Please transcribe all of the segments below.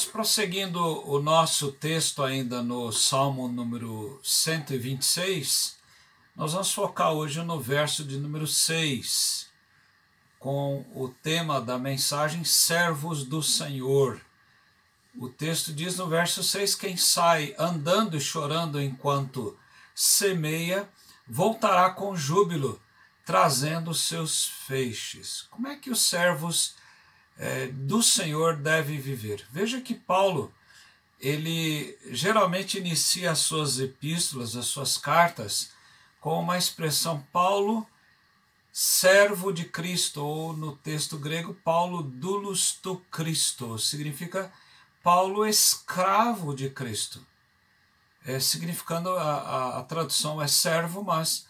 Nós prosseguindo o nosso texto ainda no Salmo número 126, nós vamos focar hoje no verso de número 6, com o tema da mensagem Servos do Senhor. O texto diz no verso 6, quem sai andando e chorando enquanto semeia, voltará com júbilo, trazendo seus feixes. Como é que os servos do Senhor devem viver? Veja que Paulo, ele geralmente inicia as suas epístolas, as suas cartas, com uma expressão Paulo, servo de Cristo, ou no texto grego, Paulo doulos tu Christo, significa Paulo escravo de Cristo. Significando, a tradução é servo, mas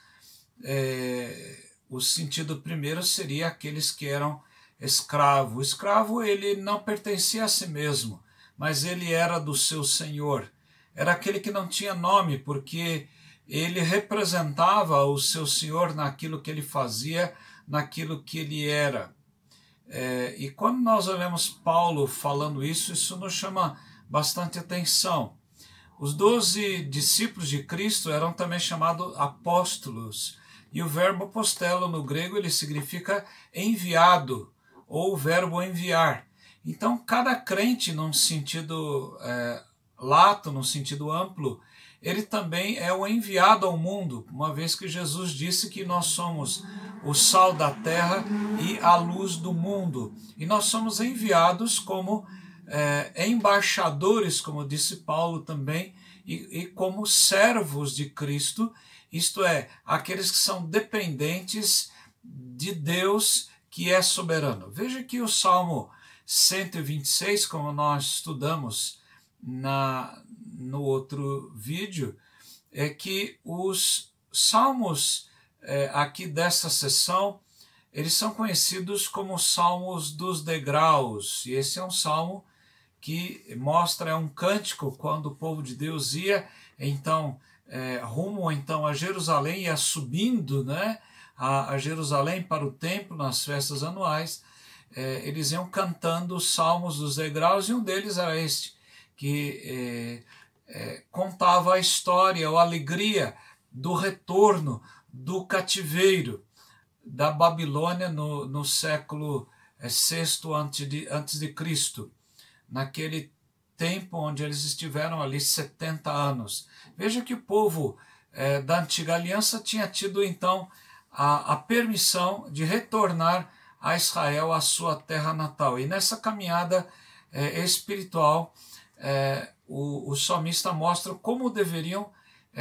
o sentido primeiro seria aqueles que eram escravo. O escravo, ele não pertencia a si mesmo, mas ele era do seu senhor. Era aquele que não tinha nome, porque ele representava o seu senhor naquilo que ele fazia, naquilo que ele era. E quando nós olhamos Paulo falando isso, isso nos chama bastante atenção. Os 12 discípulos de Cristo eram também chamados apóstolos, e o verbo apostelo no grego ele significa enviado, ou o verbo enviar. Então, cada crente, num sentido lato, num sentido amplo, ele também é o enviado ao mundo, uma vez que Jesus disse que nós somos o sal da terra e a luz do mundo. E nós somos enviados como embaixadores, como disse Paulo também, e como servos de Cristo, isto é, aqueles que são dependentes de Deus, que é soberano. Veja que o Salmo 126, como nós estudamos no outro vídeo, é que os salmos aqui dessa sessão, eles são conhecidos como salmos dos degraus, e esse é um salmo que mostra um cântico quando o povo de Deus ia então rumo então a Jerusalém, ia subindo, né, a Jerusalém para o templo nas festas anuais. Eles iam cantando os salmos dos degraus, e um deles era este, que contava a história ou a alegria do retorno do cativeiro da Babilônia no século VI antes de Cristo, naquele tempo onde eles estiveram ali 70 anos. Veja que o povo da Antiga Aliança tinha tido então a permissão de retornar a Israel, a sua terra natal. E nessa caminhada espiritual, o salmista mostra como deveriam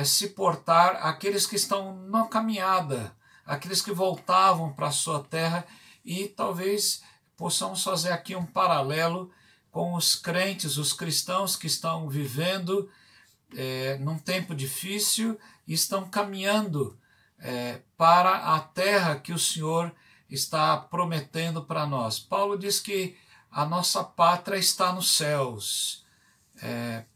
se portar aqueles que estão na caminhada, aqueles que voltavam para a sua terra, e talvez possamos fazer aqui um paralelo com os crentes, os cristãos que estão vivendo num tempo difícil e estão caminhando para a terra que o Senhor está prometendo para nós. Paulo diz que a nossa pátria está nos céus.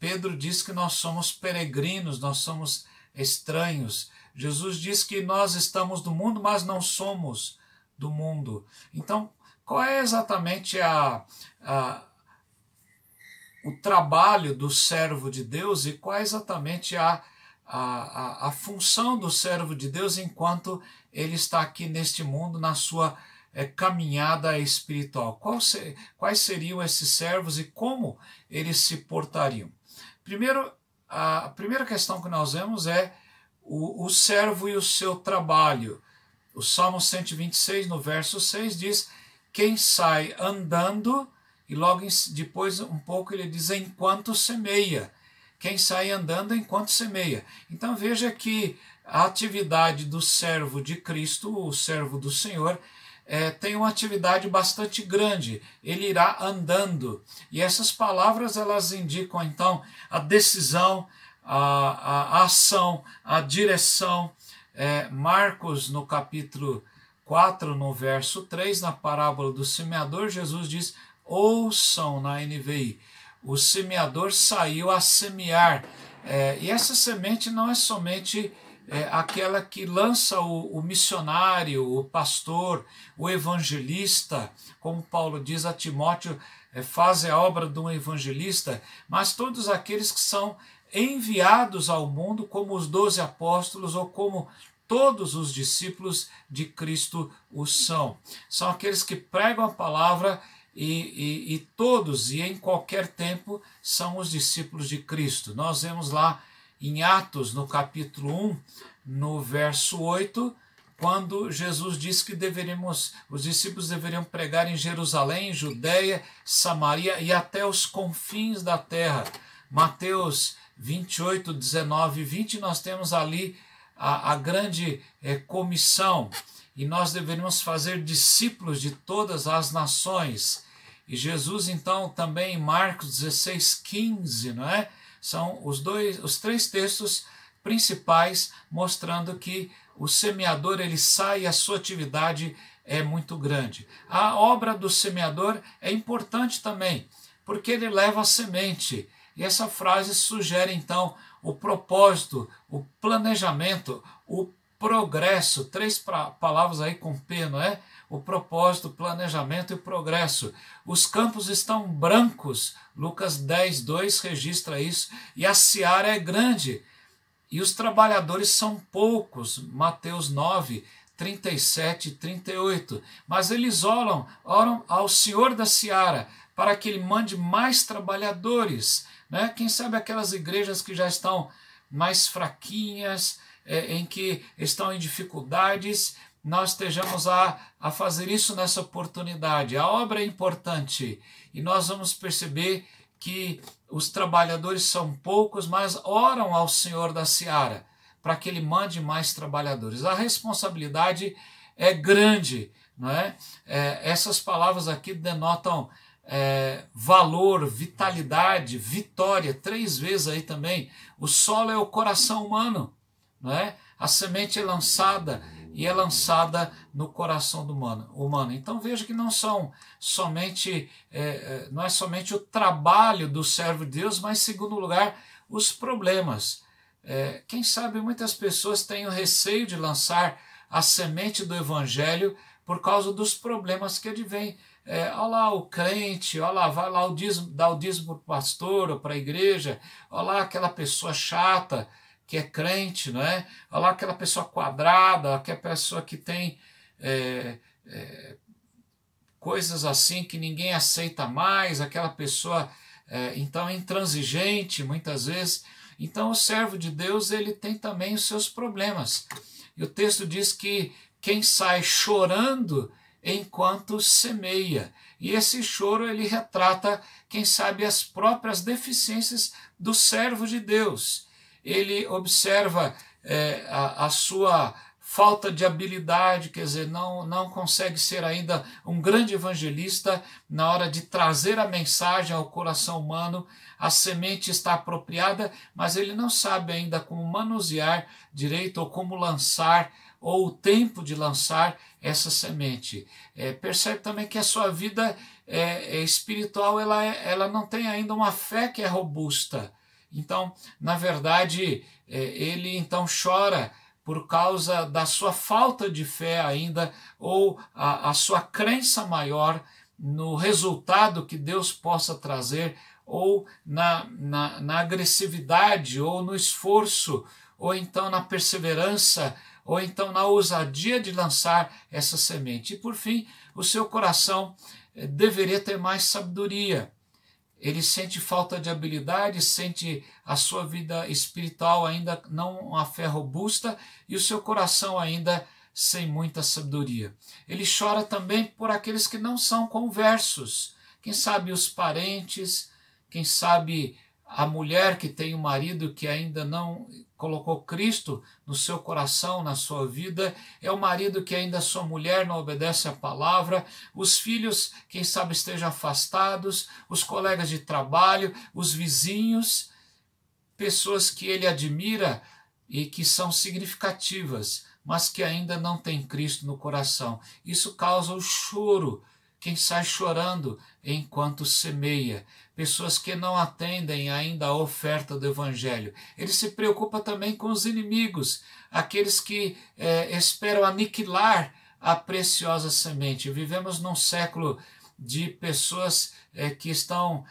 Pedro diz que nós somos peregrinos, nós somos estranhos. Jesus diz que nós estamos do mundo, mas não somos do mundo. Então, qual é exatamente o trabalho do servo de Deus, e qual é exatamente a função do servo de Deus enquanto ele está aqui neste mundo, na sua caminhada espiritual? Quais seriam esses servos e como eles se portariam? Primeiro, a primeira questão que nós vemos é o servo e o seu trabalho. O Salmo 126, no verso 6, diz: quem sai andando, e logo depois um pouco ele diz enquanto semeia. Quem sai andando enquanto semeia. Então veja que a atividade do servo de Cristo, o servo do Senhor, tem uma atividade bastante grande. Ele irá andando. E essas palavras elas indicam então a decisão, a ação, a direção. Marcos, no capítulo 4, no verso 3, na parábola do semeador, Jesus diz: ouçam na NVI, o semeador saiu a semear. E essa semente não é somente aquela que lança o missionário, o pastor, o evangelista, como Paulo diz a Timóteo, fazem a obra de um evangelista, mas todos aqueles que são enviados ao mundo como os 12 apóstolos ou como todos os discípulos de Cristo o são. São aqueles que pregam a palavra e todos e em qualquer tempo são os discípulos de Cristo. Nós vemos lá em Atos, no capítulo 1, no verso 8, quando Jesus disse que os discípulos deveriam pregar em Jerusalém, Judeia, Samaria e até os confins da terra. Mateus 28, 19 e 20, nós temos ali a grande comissão, e nós deveríamos fazer discípulos de todas as nações. E Jesus, então, também em Marcos 16, 15, não é? São os três textos principais mostrando que o semeador ele sai e a sua atividade é muito grande. A obra do semeador é importante também, porque ele leva a semente. E essa frase sugere, então, o propósito, o planejamento, o progresso. Três palavras aí com P, não é? O propósito, o planejamento e o progresso. Os campos estão brancos. Lucas 10, 2 registra isso. E a seara é grande. E os trabalhadores são poucos. Mateus 9, 37 e 38. Mas eles oram ao Senhor da seara para que ele mande mais trabalhadores. Né? Quem sabe aquelas igrejas que já estão mais fraquinhas, em que estão em dificuldades, nós estejamos a fazer isso nessa oportunidade. A obra é importante e nós vamos perceber que os trabalhadores são poucos, mas oram ao Senhor da seara para que ele mande mais trabalhadores. A responsabilidade é grande, não é? Essas palavras aqui denotam valor, vitalidade, vitória, 3 vezes aí também. O solo é o coração humano, não é? A semente é lançada e é lançada no coração do humano. Então veja que não é somente o trabalho do servo de Deus, mas em segundo lugar os problemas. Quem sabe muitas pessoas têm o receio de lançar a semente do evangelho por causa dos problemas que advêm. Olha lá o crente, olha lá, vai lá dar o dízimo para o pastor ou para a igreja, olha lá aquela pessoa chata que é crente, não é? Olha lá aquela pessoa quadrada, aquela pessoa que tem coisas assim que ninguém aceita mais, aquela pessoa então intransigente muitas vezes. Então o servo de Deus ele tem também os seus problemas. E o texto diz que quem sai chorando enquanto semeia. E esse choro ele retrata, quem sabe, as próprias deficiências do servo de Deus. Ele observa a sua falta de habilidade, quer dizer, não consegue ser ainda um grande evangelista na hora de trazer a mensagem ao coração humano. A semente está apropriada, mas ele não sabe ainda como manusear direito ou como lançar, ou o tempo de lançar essa semente. Percebe também que a sua vida espiritual ela não tem ainda uma fé que é robusta. Então, na verdade, ele então chora por causa da sua falta de fé ainda, ou a sua crença maior no resultado que Deus possa trazer, ou na agressividade, ou no esforço, ou então na perseverança, ou então na ousadia de lançar essa semente. E por fim, o seu coração deveria ter mais sabedoria. Ele sente falta de habilidade, sente a sua vida espiritual ainda não uma fé robusta e o seu coração ainda sem muita sabedoria. Ele chora também por aqueles que não são conversos. Quem sabe os parentes, quem sabe a mulher que tem um marido que ainda não colocou Cristo no seu coração, na sua vida, é o marido que ainda sua mulher não obedece à palavra, os filhos, quem sabe estejam afastados, os colegas de trabalho, os vizinhos, pessoas que ele admira e que são significativas, mas que ainda não têm Cristo no coração. Isso causa o choro, quem sai chorando enquanto semeia, pessoas que não atendem ainda a oferta do Evangelho. Ele se preocupa também com os inimigos, aqueles que esperam aniquilar a preciosa semente. Vivemos num século de pessoas que estão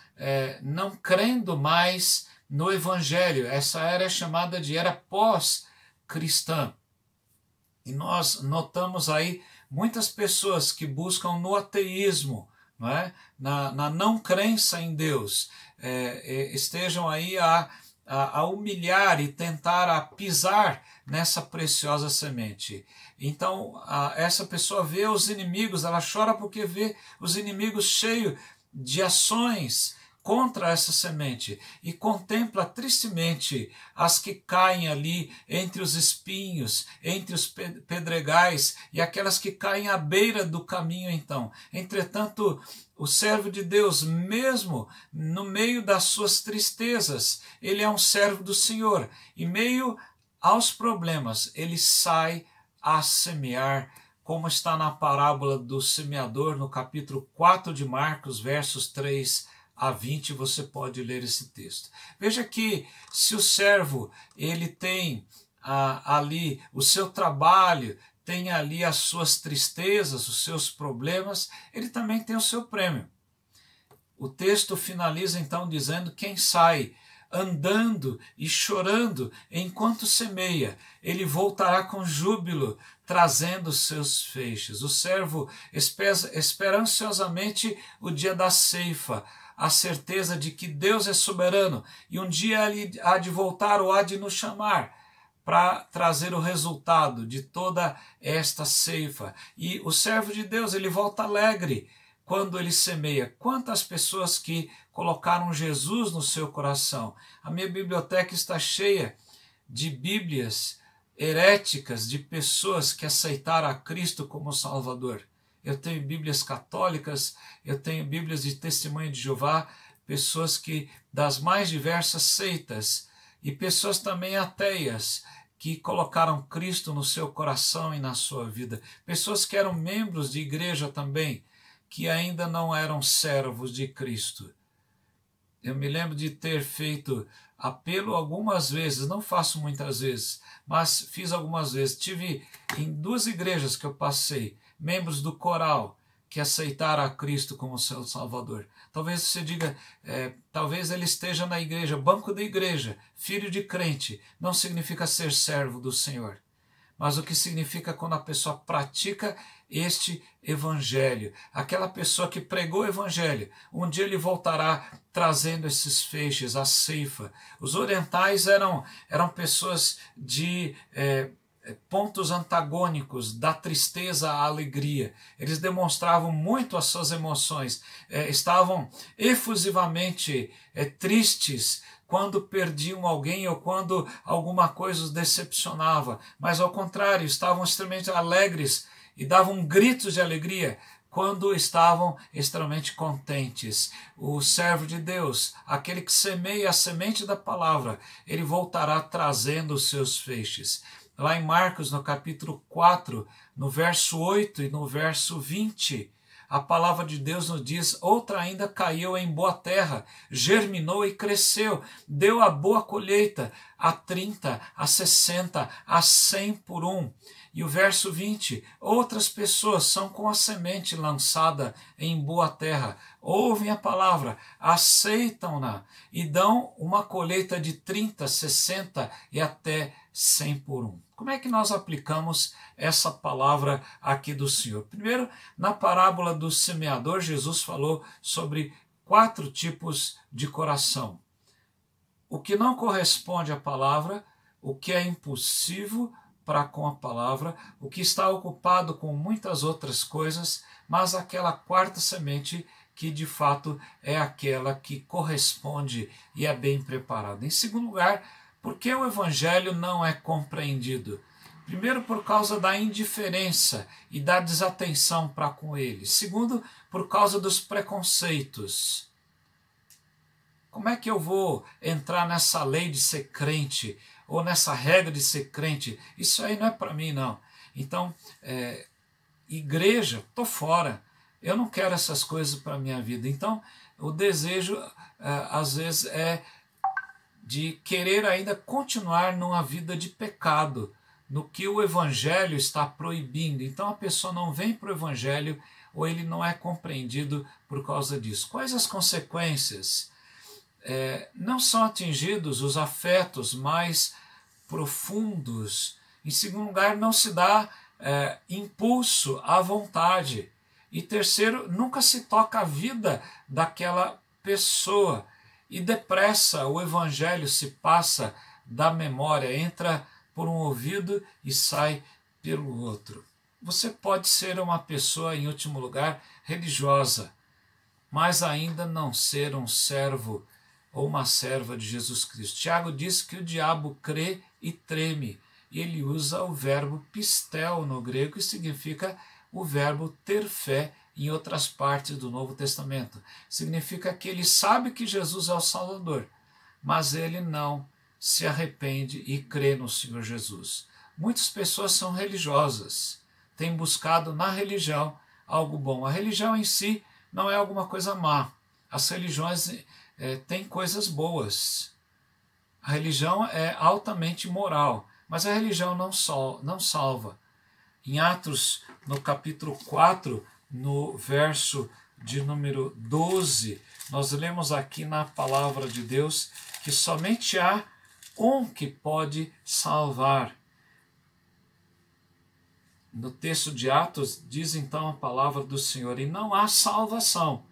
não crendo mais no Evangelho. Essa era é chamada de era pós-cristã. E nós notamos aí muitas pessoas que buscam no ateísmo, não é? na não crença em Deus, estejam aí a humilhar e tentar a pisar nessa preciosa semente. Então, essa pessoa vê os inimigos, ela chora porque vê os inimigos cheios de ações contra essa semente e contempla tristemente as que caem ali entre os espinhos, entre os pedregais e aquelas que caem à beira do caminho então. Entretanto, o servo de Deus, mesmo no meio das suas tristezas, ele é um servo do Senhor. E meio aos problemas, ele sai a semear, como está na parábola do semeador, no capítulo 4 de Marcos, versos 3 a 20, você pode ler esse texto. Veja que se o servo ele tem ali o seu trabalho, tem ali as suas tristezas, os seus problemas, ele também tem o seu prêmio. O texto finaliza então dizendo: quem sai andando e chorando enquanto semeia, ele voltará com júbilo, trazendo seus feixes. O servo espera ansiosamente o dia da ceifa, a certeza de que Deus é soberano e um dia ele há de voltar ou há de nos chamar para trazer o resultado de toda esta ceifa. E o servo de Deus, ele volta alegre quando ele semeia. Quantas pessoas que colocaram Jesus no seu coração. A minha biblioteca está cheia de bíblias heréticas, de pessoas que aceitaram a Cristo como Salvador. Eu tenho bíblias católicas, eu tenho bíblias de Testemunho de Jeová, pessoas que das mais diversas seitas, e pessoas também ateias, que colocaram Cristo no seu coração e na sua vida. Pessoas que eram membros de igreja também, que ainda não eram servos de Cristo. Eu me lembro de ter feito apelo algumas vezes, não faço muitas vezes, mas fiz algumas vezes. Tive em 2 igrejas que eu passei, membros do coral que aceitaram a Cristo como seu Salvador. Talvez você diga, talvez ele esteja na igreja, banco da igreja, filho de crente, não significa ser servo do Senhor. Mas o que significa quando a pessoa pratica este evangelho. Aquela pessoa que pregou o evangelho, um dia ele voltará trazendo esses feixes, a ceifa. Os orientais eram pessoas de pontos antagônicos, da tristeza à alegria. Eles demonstravam muito as suas emoções, estavam efusivamente tristes quando perdiam alguém ou quando alguma coisa os decepcionava, mas ao contrário, estavam extremamente alegres e davam gritos de alegria quando estavam extremamente contentes. O servo de Deus, aquele que semeia a semente da palavra, ele voltará trazendo os seus feixes. Lá em Marcos, no capítulo 4, no verso 8 e no verso 20, a palavra de Deus nos diz: outra ainda caiu em boa terra, germinou e cresceu, deu a boa colheita, a 30, a 60, a 100 por um. E o verso 20, outras pessoas são com a semente lançada em boa terra, ouvem a palavra, aceitam-na e dão uma colheita de 30, 60 e até 100 por um. Como é que nós aplicamos essa palavra aqui do Senhor? Primeiro, na parábola do semeador, Jesus falou sobre 4 tipos de coração. O que não corresponde à palavra, o que é impulsivo para com a palavra, o que está ocupado com muitas outras coisas, mas aquela 4ª semente que de fato é aquela que corresponde e é bem preparada. Em segundo lugar, por que o evangelho não é compreendido? Primeiro, por causa da indiferença e da desatenção para com ele. Segundo, por causa dos preconceitos. Como é que eu vou entrar nessa lei de ser crente ou nessa regra de ser crente? Isso aí não é para mim, não. Então, igreja, estou fora. Eu não quero essas coisas para a minha vida. Então, o desejo, às vezes, é de querer ainda continuar numa vida de pecado, no que o Evangelho está proibindo. Então a pessoa não vem para o Evangelho ou ele não é compreendido por causa disso. Quais as consequências? Não são atingidos os afetos mais profundos. Em segundo lugar, não se dá impulso à vontade. E terceiro, nunca se toca a vida daquela pessoa. E depressa o Evangelho se passa da memória, entra por um ouvido e sai pelo outro. Você pode ser uma pessoa, em último lugar, religiosa, mas ainda não ser um servo ou uma serva de Jesus Cristo. Tiago diz que o diabo crê e treme, e ele usa o verbo pistel no grego, que significa o verbo ter fé em outras partes do Novo Testamento. Significa que ele sabe que Jesus é o Salvador, mas ele não se arrepende e crê no Senhor Jesus. Muitas pessoas são religiosas, têm buscado na religião algo bom. A religião em si não é alguma coisa má. As religiões têm coisas boas. A religião é altamente moral, mas a religião não salva. Em Atos, no capítulo 4, no verso de número 12, nós lemos aqui na palavra de Deus que somente há um que pode salvar. No texto de Atos diz então a palavra do Senhor: e não há salvação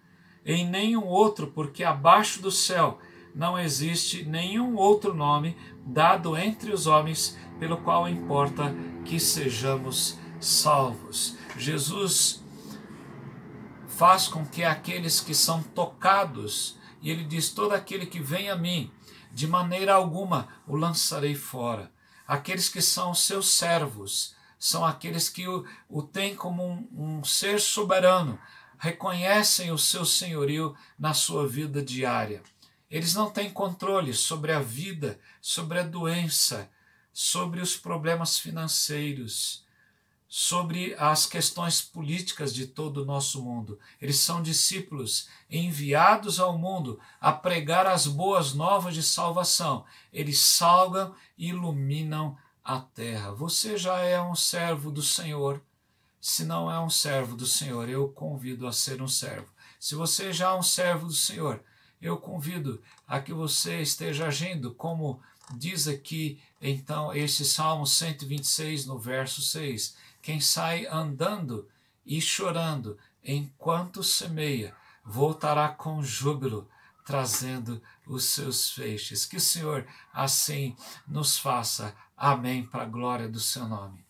em nenhum outro, porque abaixo do céu não existe nenhum outro nome dado entre os homens pelo qual importa que sejamos salvos. Jesus faz com que aqueles que são tocados, e ele diz: todo aquele que vem a mim, de maneira alguma o lançarei fora. Aqueles que são seus servos, são aqueles que o têm como um ser soberano, reconhecem o seu senhorio na sua vida diária. Eles não têm controle sobre a vida, sobre a doença, sobre os problemas financeiros, sobre as questões políticas de todo o nosso mundo. Eles são discípulos enviados ao mundo a pregar as boas novas de salvação. Eles salgam e iluminam a terra. Você já é um servo do Senhor. Se não é um servo do Senhor, eu convido a ser um servo. Se você já é um servo do Senhor, eu convido a que você esteja agindo como diz aqui, então, esse Salmo 126, no verso 6. Quem sai andando e chorando enquanto semeia, voltará com júbilo, trazendo os seus feixes. Que o Senhor assim nos faça. Amém, para a glória do seu nome.